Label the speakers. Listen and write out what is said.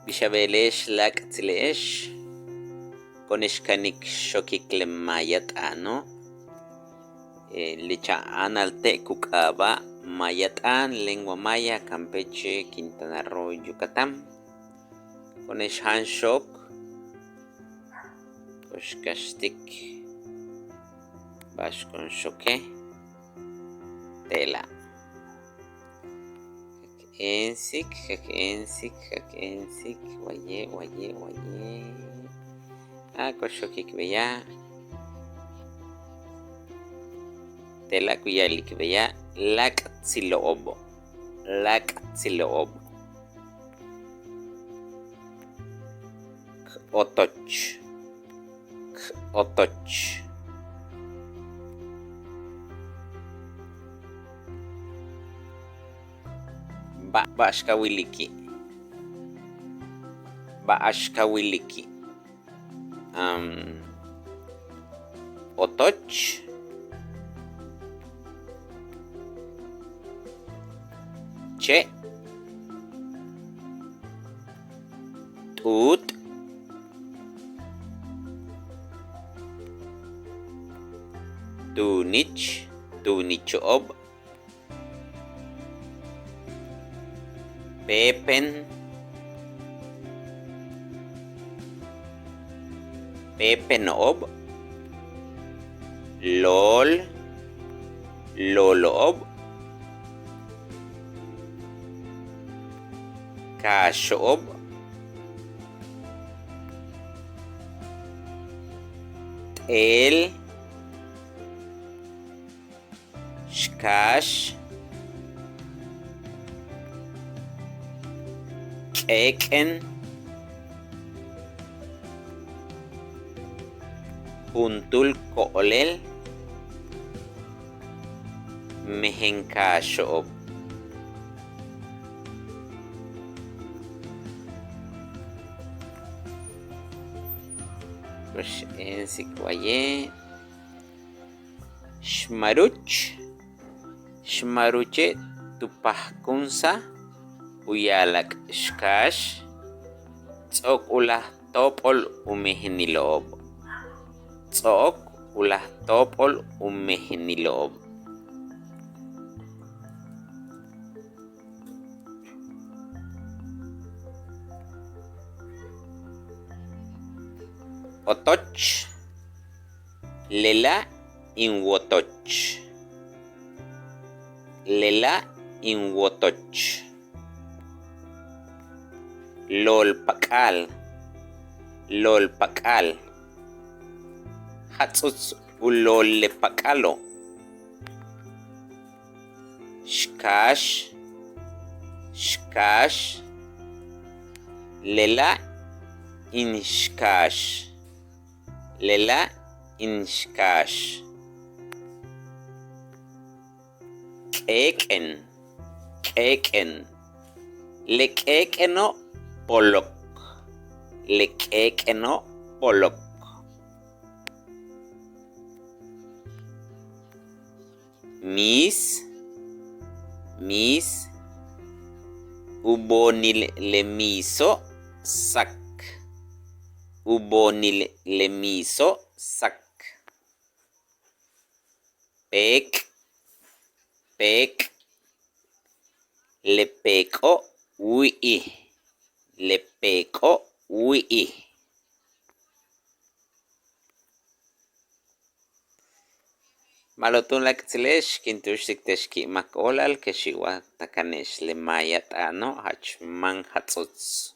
Speaker 1: Bixabelex lactzilex, conexcanic xoquiclemayatano, licha analtecucaba mayatán, lengua maya, Campeche, Quintana Roo, Yucatán, conexhan xoc, coxcaxtic, baxcon xoque, tela. Ensik, waye. Coxoquic beya. Tela cuyalik beya. Lactziloobo. Otoch. Baxkawiliki. Otoch. Che. Tut. Tunichob. Pepenob, loloob, caxoob, tel, xcax, Eken, Puntul Koolel, Mehenkaxoob. Pues en Sikwaye, Shmaruche, Tupajkunsa, Uyalak xcax, tz'ok ulah top'ol umejniloob. Otoch, lela inwotoch. Lolpakal. Hatzutz ulolepakalo. Xcax. Lela inxcax. K'eken. Lek'ek'eno polok. Mis, ubonilemiso sak. Pek, lepeko wi'i. Malotun lactzilex, kintuxik texki makolal, kexiwa takanex lemayatano, hachman hatzutz.